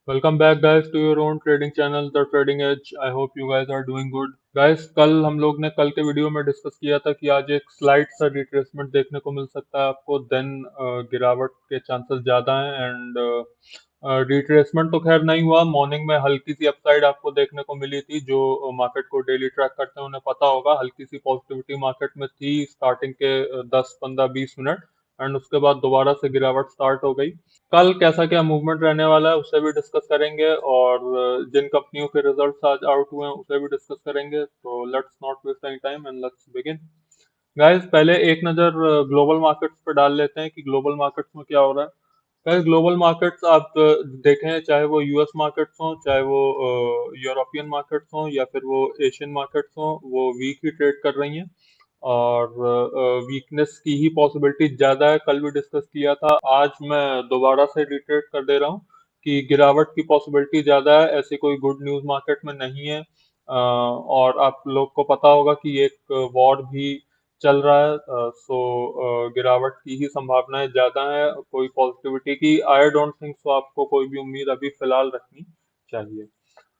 Welcome back guys to your own trading channel The Trading Edge. I hope you guys are doing good. Guys, कल हम लोग ने कल के video में डिस्कस किया था कि आज एक स्लाइड सा रिट्रेसमेंट देखने को मिल सकता है आपको, देन गिरावट के चांसेस ज़्यादा हैं एंड रिट्रेसमेंट तो खैर नहीं हुआ। मॉर्निंग में हल्की सी अपसाइड आपको देखने को मिली थी। जो मार्केट को डेली ट्रैक करते हैं उन्हें पता होगा, हल्की सी पॉजिटिविटी मार्केट में थी स्टार्टिंग के 10 15 20 मिनट एंड उसके बाद दोबारा से गिरावट स्टार्ट हो गई। कल कैसा क्या मूवमेंट रहने वाला है उसे भी डिस्कस करेंगे और जिन कंपनियों के रिजल्ट्स आज आउट हुए हैं उसे भी डिस्कस करेंगे। तो let's not waste any time and let's begin. Guys, पहले एक नज़र ग्लोबल मार्केट्स पे डाल लेते हैं कि ग्लोबल मार्केट्स में क्या हो रहा है। गाइस, ग्लोबल मार्केट्स आप देखें, चाहे वो यूएस मार्केट्स हों, चाहे वो यूरोपियन मार्केट्स हों या फिर वो एशियन मार्केट्स हों, वो वीक ही ट्रेड कर रही हैं और वीकनेस की ही पॉसिबिलिटी ज़्यादा है। कल भी डिस्कस किया था, आज मैं दोबारा से रिट्रेट कर दे रहा हूँ कि गिरावट की पॉसिबिलिटी ज़्यादा है। ऐसी कोई गुड न्यूज़ मार्केट में नहीं है और आप लोग को पता होगा कि एक वॉर भी चल रहा है। गिरावट की ही संभावनाएं ज़्यादा है, कोई पॉजिटिविटी की आई डोंट थिंक सो। आपको कोई भी उम्मीद अभी फिलहाल रखनी चाहिए।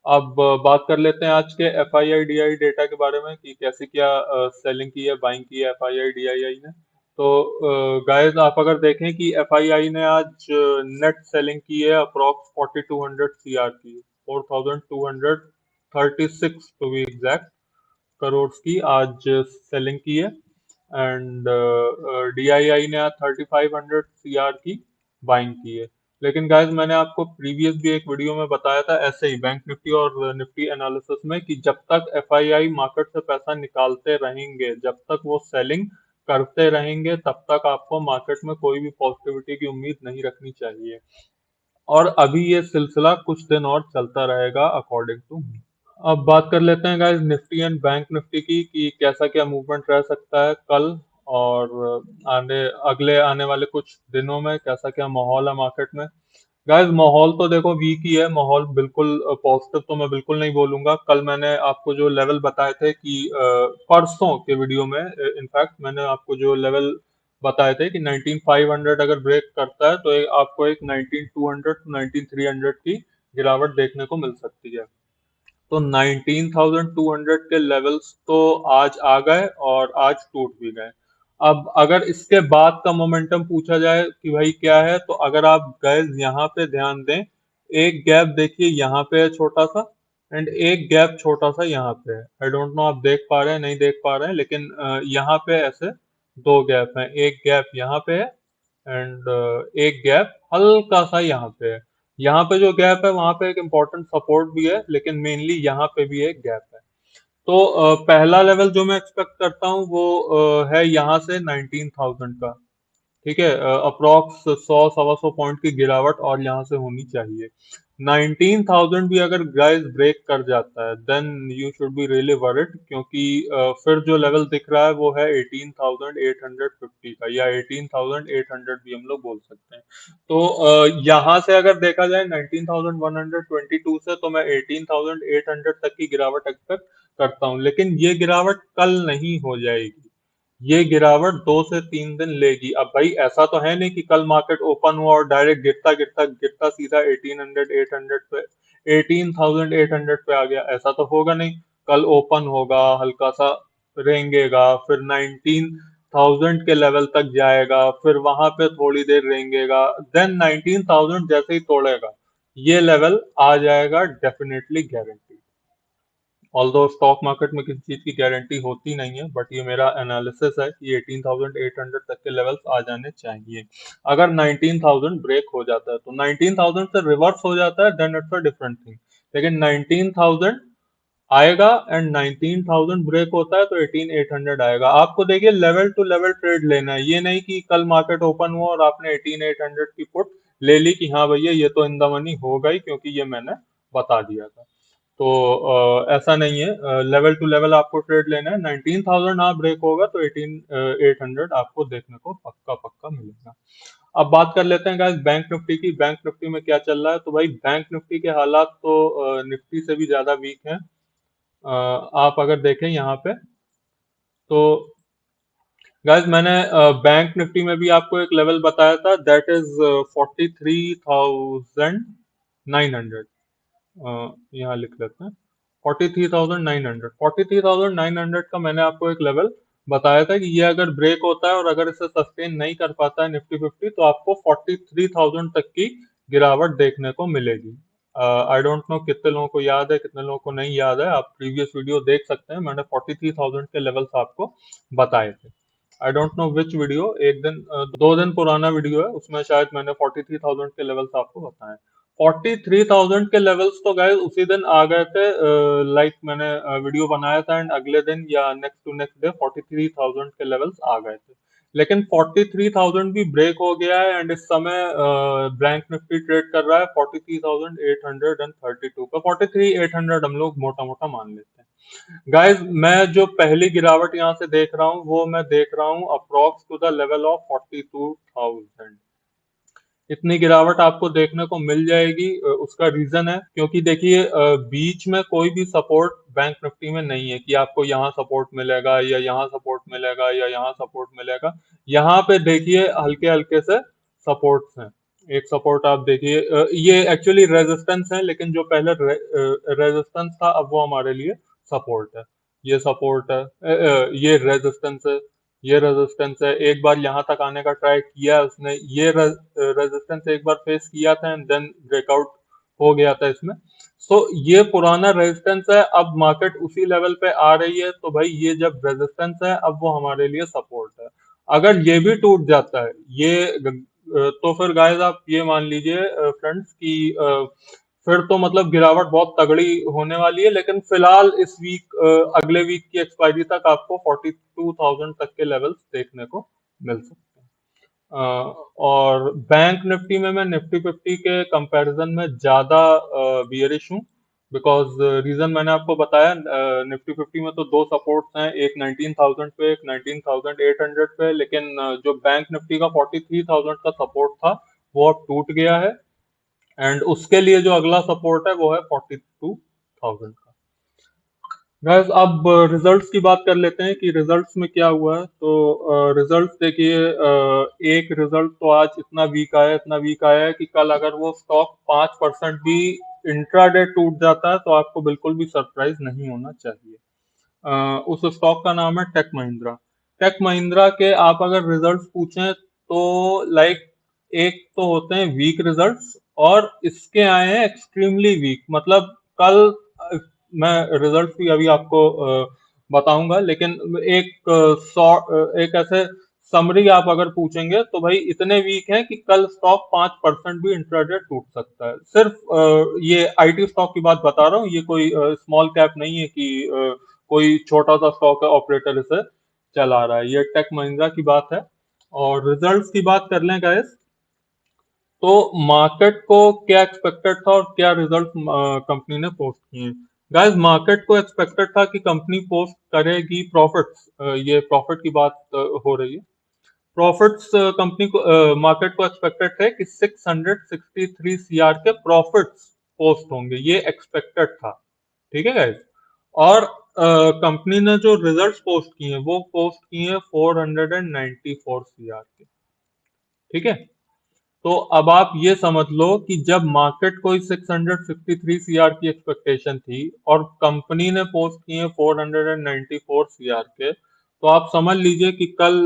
अब बात कर लेते हैं आज के F I I D I data के बारे में कि कैसे क्या सेलिंग की है, बाइंग की है F I I D I ने। तो गाइस, आप अगर देखें कि एफ आई आई ने आज नेट सेलिंग की है अप्रोक्स 4200 सी आर की, 4236 टू बी एग्जैक्ट करोड़ की आज सेलिंग की है एंड डी आई आई ने आज 3500 सी आर की बाइंग की है। लेकिन गाइस, मैंने आपको प्रीवियस भी एक वीडियो में बताया था ऐसे ही बैंक निफ्टी और निफ्टी एनालिसिस में कि जब तक एफआईआई मार्केट से पैसा निकालते रहेंगे, जब तक वो सेलिंग करते रहेंगे, तब तक आपको मार्केट में कोई भी पॉजिटिविटी की उम्मीद नहीं रखनी चाहिए। और अभी ये सिलसिला कुछ दिन और चलता रहेगा अकॉर्डिंग टू मी। अब बात कर लेते हैं guys Nifty and bank Nifty की कि कैसा क्या मूवमेंट रह सकता है कल और आने अगले आने वाले कुछ दिनों में कैसा क्या माहौल है मार्केट में। गाइस, माहौल तो देखो वीक ही है, माहौल बिल्कुल पॉजिटिव तो मैं बिल्कुल नहीं बोलूंगा। कल मैंने आपको जो लेवल बताए थे कि परसों के वीडियो में इनफैक्ट मैंने आपको जो लेवल बताए थे कि 19500 अगर ब्रेक करता है तो आपको एक 19200 टू 19300 की गिरावट देखने को मिल सकती है। तो 19,200 के लेवल्स तो आज आ गए और आज टूट भी गए। अब अगर इसके बाद का मोमेंटम पूछा जाए कि भाई क्या है, तो अगर आप गए यहाँ पे ध्यान दें, एक गैप देखिए यहाँ पे है छोटा सा एंड एक गैप छोटा सा यहाँ पे है। आई डोंट नो आप देख पा रहे हैं नहीं देख पा रहे हैं, लेकिन यहाँ पे ऐसे दो गैप हैं, एक गैप यहाँ पे है एंड एक गैप हल्का सा यहाँ पे है। यहाँ पे जो गैप है वहां पे एक इम्पोर्टेंट सपोर्ट भी है, लेकिन मेनली यहाँ पे भी एक गैप है। तो पहला लेवल जो मैं एक्सपेक्ट करता हूँ वो है यहाँ से 19,000 का। ठीक है, अप्रोक्स 100 सवा 100 पॉइंट की गिरावट और यहाँ से होनी चाहिए। 19,000 भी अगर गाइस ब्रेक कर जाता है then you should be really worried, क्योंकि फिर जो लेवल दिख रहा है वो है 18,850 का या 18,800 भी हम लोग बोल सकते हैं। तो यहाँ से अगर देखा जाए 19,122 से, तो मैं 18,800 तक की गिरावट एक्सपेक्ट करता हूँ। लेकिन ये गिरावट कल नहीं हो जाएगी, ये गिरावट 2 से 3 दिन लेगी। अब भाई ऐसा तो है नहीं कि कल मार्केट ओपन हुआ और डायरेक्ट गिरता गिरता गिरता सीधा 1800 800 पे 18,800 पे आ गया, ऐसा तो होगा नहीं। कल ओपन होगा, हल्का सा रेंगेगा, फिर 19,000 के लेवल तक जाएगा, फिर वहां पे थोड़ी देर रेंगेगा, देन 19,000 जैसे ही तोड़ेगा ये लेवल आ जाएगा, definitely guarantee. Although stock market में किसी चीज की गारंटी होती नहीं है, बट ये मेरा एनालिसिस है कि 18,800 तक के लेवल्स आ जाने चाहिए। अगर 19,000 ब्रेक हो जाता है तो 19,000 से रिवर्स हो जाता है then it's a different thing. लेकिन 19,000 आएगा एंड 19,000 ब्रेक होता है तो 18,800 आएगा। आपको देखिए लेवल टू लेवल ट्रेड लेना है, ये नहीं कि कल मार्केट ओपन हुआ और आपने 18,800 की पुट ले ली कि हाँ भैया ये तो इन द मनी हो गई क्योंकि ये मैंने बता दिया था। तो ऐसा नहीं है, लेवल टू लेवल आपको ट्रेड लेना है। 19,000 हाँ ब्रेक होगा तो 18,800 आपको देखने को पक्का पक्का मिलेगा। अब बात कर लेते हैं गाइस बैंक निफ्टी की। बैंक निफ्टी में क्या चल रहा है, तो भाई बैंक निफ्टी के हालात तो निफ्टी से भी ज्यादा वीक हैं। आप अगर देखें यहाँ पे तो गाइस मैंने बैंक निफ्टी में भी आपको एक लेवल बताया था, दैट इज 43,000 900, यहाँ लिख लेते हैं 43,900। 43,900 का मैंने आपको एक लेवल बताया था कि ये अगर ब्रेक होता है और अगर इसे सस्टेन नहीं कर पाता है निफ्टी 50, तो आपको 43,000 तक की गिरावट देखने को मिलेगी। आई डोंट नो कितने लोगों को याद है, कितने लोगों को नहीं याद है। आप प्रीवियस वीडियो देख सकते हैं, मैंने 43,000 के लेवल्स आपको बताए थे। I don't know which video, एक दिन 2 दिन पुराना वीडियो है, उसमें शायद मैंने 43,000 के लेवल्स आपको बताए। 43,000 के लेवल्स तो गाइस उसी दिन आ गए थे, लाइक मैंने वीडियो बनाया था एंड अगले दिन या नेक्स्ट टू नेक्स्ट डे 43,000 के लेवल्स आ गए थे। लेकिन 43,000 भी ब्रेक हो गया है एंड इस समय बैंक निफ्टी ट्रेड कर रहा है 43,832 पे। 43,800 हम लोग मोटा मोटा मान लेते हैं। गाइस मैं जो पहली गिरावट यहाँ से देख रहा हूँ वो मैं देख रहा हूँ approx to the level of 42,000। इतनी गिरावट आपको देखने को मिल जाएगी। उसका रीजन है क्योंकि देखिए बीच में कोई भी सपोर्ट बैंक निफ्टी में नहीं है कि आपको यहाँ सपोर्ट मिलेगा या यहाँ सपोर्ट मिलेगा या यहाँ सपोर्ट मिलेगा। यहाँ पे देखिए हल्के हल्के से सपोर्ट्स हैं। एक सपोर्ट आप देखिए, ये एक्चुअली रेजिस्टेंस है, लेकिन जो पहले रेजिस्टेंस था अब वो हमारे लिए सपोर्ट है। ये सपोर्ट है, ये रेजिस्टेंस है, ये रेजिस्टेंस है। एक बार यहाँ तक आने का ट्राई किया है उसने, ये रेजिस्टेंस एक बार फेस किया था एंड देन ब्रेकआउट हो गया था इसमें। सो ये पुराना रेजिस्टेंस है, अब मार्केट उसी लेवल पे आ रही है, तो भाई ये जब रेजिस्टेंस है अब वो हमारे लिए सपोर्ट है। अगर ये भी टूट जाता है तो फिर गाइस आप ये मान लीजिए फ्रेंड्स कि फिर तो मतलब गिरावट बहुत तगड़ी होने वाली है। लेकिन फिलहाल इस वीक, अगले वीक की एक्सपायरी तक आपको 42,000 तक के लेवल्स देखने को मिल सकते हैं। और बैंक निफ्टी में मैं निफ्टी 50 के कंपैरिजन में ज्यादा बियरिश हूँ, बिकॉज रीजन मैंने आपको बताया। निफ्टी 50 में तो दो सपोर्ट्स हैं, एक 19,000 पे, एक 19,800 पे। लेकिन जो बैंक निफ्टी का 43,000 का सपोर्ट था वो अब टूट गया है एंड उसके लिए जो अगला सपोर्ट है वो है 42,000 का। गैस अब रिजल्ट्स की बात कर लेते हैं कि रिजल्ट्स में क्या हुआ है। तो रिजल्ट्स देखिए, एक रिजल्ट तो आज इतना वीक आया, इतना वीक आया है कि कल अगर वो स्टॉक 5% भी इंट्राडे टूट जाता है तो आपको बिल्कुल भी सरप्राइज नहीं होना चाहिए। उस स्टॉक का नाम है टेक महिंद्रा। टेक महिंद्रा के आप अगर रिजल्ट्स पूछें तो लाइक एक तो होते हैं वीक रिजल्ट्स और इसके आए हैं एक्सट्रीमली वीक। मतलब कल मैं रिजल्ट भी अभी आपको बताऊंगा, लेकिन एक ऐसे समरी आप अगर पूछेंगे तो भाई इतने वीक हैं कि कल स्टॉक 5% भी इंट्राडे टूट सकता है। सिर्फ ये आईटी स्टॉक की बात बता रहा हूँ, ये कोई स्मॉल कैप नहीं है कि कोई छोटा सा स्टॉक है ऑपरेटर इसे चला रहा है। ये टेक महिंद्रा की बात है। और रिजल्ट्स की बात कर लें गाइस, तो मार्केट को क्या एक्सपेक्टेड था और क्या रिजल्ट कंपनी ने पोस्ट किए। गाइस मार्केट को एक्सपेक्टेड था कि कंपनी पोस्ट करेगी प्रॉफिट्स, ये प्रॉफिट की बात हो रही है। प्रॉफिट्स कंपनी को मार्केट को एक्सपेक्टेड थे कि 663 सीआर के प्रॉफिट्स पोस्ट होंगे, ये एक्सपेक्टेड था। ठीक है गाइस। और कंपनी ने जो रिजल्ट्स पोस्ट किए वो पोस्ट किए 494 सीआर के। ठीक है। तो अब आप ये समझ लो कि जब मार्केट को 663 सीआर की एक्सपेक्टेशन थी और कंपनी ने पोस्ट किए 494 सीआर के, तो आप समझ लीजिए कि कल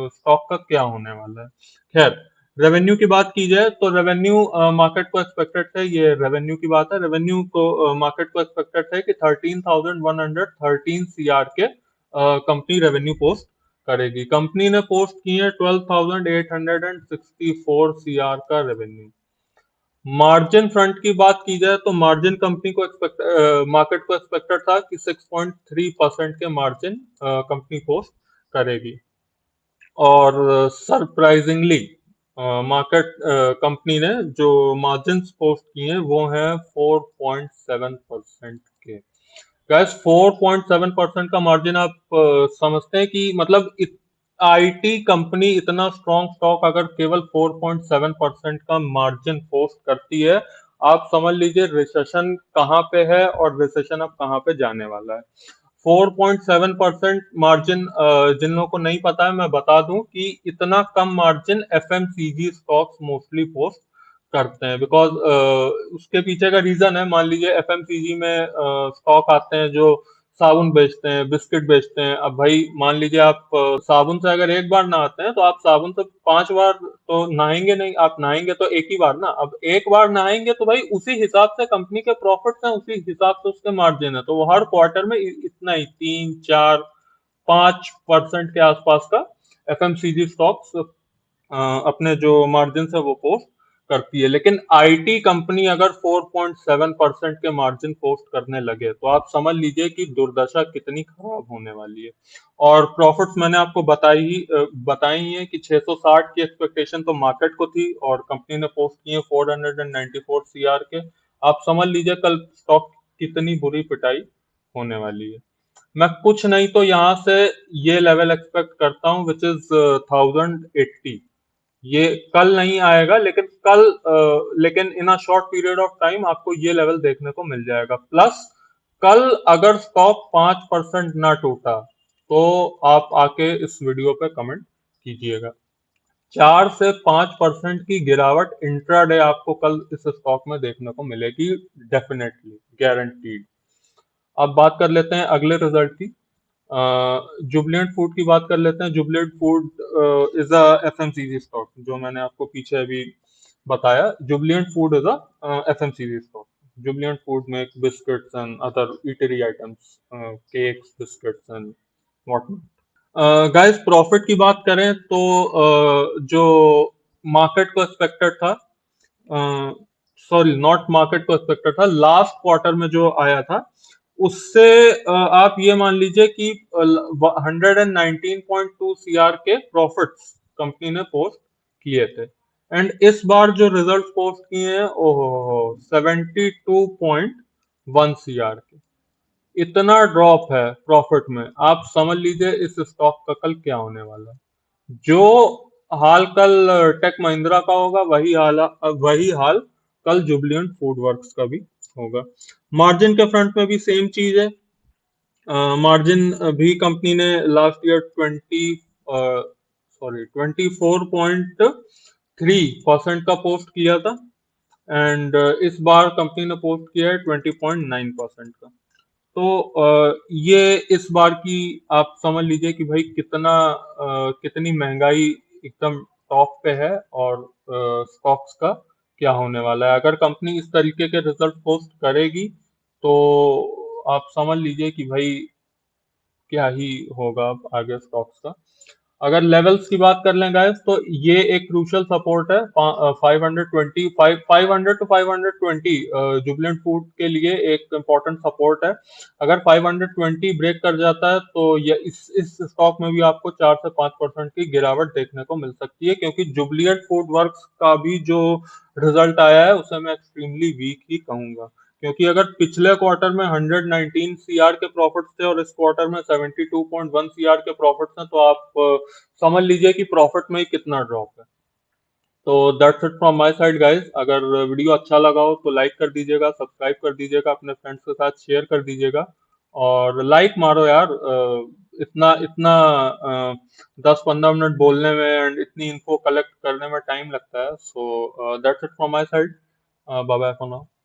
स्टॉक का क्या होने वाला है। खैर, रेवेन्यू की बात की जाए तो रेवेन्यू मार्केट को एक्सपेक्टेड है, ये रेवेन्यू की बात है। रेवेन्यू को मार्केट को एक्सपेक्टेड है कि 13,113 सीआर के कंपनी रेवेन्यू पोस्ट करेगी। कंपनी ने पोस्ट किए 12,864 सीआर का रेवेन्यू। मार्जिन फ्रंट की बात की जाए तो मार्जिन कंपनी को मार्केट को एक्सपेक्टेड था कि 6.3% के मार्जिन कंपनी पोस्ट करेगी। और सरप्राइजिंगली मार्केट कंपनी ने जो मार्जिन पोस्ट किए हैं वो हैं 4.7% के। गैस 4.7% का मार्जिन आप समझते हैं कि मतलब आईटी कंपनी इतना स्ट्रॉन्ग स्टॉक अगर केवल 4.7% का मार्जिन पोस्ट करती है, आप समझ लीजिए रिसेशन कहाँ पे है और रिसेशन अब कहाँ पे जाने वाला है। 4.7% मार्जिन, जिन लोगों को नहीं पता है मैं बता दूं कि इतना कम margin FMCG stocks mostly post करते हैं, बिकॉज उसके पीछे का रीजन है, मान लीजिए एफएमसीजी में स्टॉक आते हैं जो साबुन बेचते हैं, बिस्किट बेचते हैं। अब भाई मान लीजिए आप साबुन से अगर एक बार नहाते हैं तो आप साबुन से 5 बार तो नहाएंगे नहीं, आप नहाएंगे तो एक ही बार ना। अब एक बार नहाएंगे तो भाई उसी हिसाब से कंपनी के प्रॉफिट्स हैं, उसी हिसाब से उसके मार्जिन है, तो वो हर क्वार्टर में इतना ही 3, 4, 5% के आसपास का एफएमसीजी स्टॉक्स अपने जो मार्जिन है वो पोस्ट करती है। लेकिन आईटी कंपनी अगर 4.7% के मार्जिन पोस्ट करने लगे तो आप समझ लीजिए कि दुर्दशा कितनी खराब होने वाली है। और प्रॉफिट्स मैंने आपको बताई ही है कि 660 की एक्सपेक्टेशन तो मार्केट को थी और कंपनी ने पोस्ट किए 494 सीआर के। आप समझ लीजिए कल स्टॉक कितनी बुरी पिटाई होने वाली है। मैं कुछ नहीं तो यहाँ से ये लेवल एक्सपेक्ट करता हूँ विच इज 1080। ये कल नहीं आएगा, लेकिन लेकिन in a short period of time आपको ये लेवल देखने को मिल जाएगा। प्लस कल अगर स्टॉक 5% ना टूटा तो आप आके इस वीडियो पे कमेंट कीजिएगा। 4 से 5% की गिरावट इंट्राडे आपको कल इस स्टॉक में देखने को मिलेगी, डेफिनेटली गारंटीड। अब बात कर लेते हैं अगले रिजल्ट की। जुबलेंट फूड की बात कर लेते हैं। Jubilant food is a FMCG stock, जो मैंने आपको पीछे अभी बताया। Jubilant food is a FMCG stock. Jubilant food make biscuits and other eatery items, cakes, biscuits and what not. Guys, profit की बात करें तो जो मार्केट को एक्सपेक्टेड था, सॉरी नॉट मार्केट को एक्सपेक्टेड था, लास्ट क्वार्टर में जो आया था उससे आप ये मान लीजिए कि 119.2 सीआर के प्रॉफिट्स कंपनी ने पोस्ट किए थे। एंड इस बार जो रिजल्ट पोस्ट किए हैं, ओहो, 72.1 सीआर के। इतना ड्रॉप है प्रॉफिट में, आप समझ लीजिए इस स्टॉक का कल क्या होने वाला है। जो हाल कल टेक महिंद्रा का होगा वही हाल कल जुबलिएंट फूड वर्क्स का भी होगा। मार्जिन के फ्रंट में भी सेम चीज है। मार्जिन भी कंपनी ने लास्ट ईयर 24.3% का पोस्ट किया था। एंड इस बार कंपनी ने पोस्ट किया है 20.9% का। तो ये इस बार की आप समझ लीजिए कि भाई कितनी महंगाई एकदम टॉप पे है, और स्टॉक्स का क्या होने वाला है। अगर कंपनी इस तरीके के रिजल्ट पोस्ट करेगी तो आप समझ लीजिए कि भाई क्या ही होगा अब आगे स्टॉक्स का। अगर लेवल्स की बात कर लें गाइस, तो ये एक क्रूशियल सपोर्ट है, 500 टू 520 जुबलेंट फूड के लिए एक इम्पोर्टेंट सपोर्ट है। अगर 520 ब्रेक कर जाता है तो ये इस स्टॉक में भी आपको 4 से 5% की गिरावट देखने को मिल सकती है, क्योंकि जुबलेंट फूड वर्क्स का भी जो रिजल्ट आया है उसे मैं एक्सट्रीमली वीक ही कहूंगा। क्योंकि अगर पिछले क्वार्टर में 119 सीआर के प्रॉफिट्स थे और इस क्वार्टर में 72.1 सीआर के प्रॉफिट्स हैं, तो आप समझ लीजिए कि प्रॉफिट में ही कितना ड्रॉप है। तो that's it from my side guys. अगर वीडियो अच्छा लगा हो तो लाइक कर दीजिएगा, सब्सक्राइब कर दीजिएगा, अपने फ्रेंड्स के साथ शेयर कर दीजिएगा, और लाइक मारो यार। इतना इतना 10-15 मिनट बोलने में एंड इतनी इन्फो कलेक्ट करने में टाइम लगता है। So that's it from my side. Bye bye for now.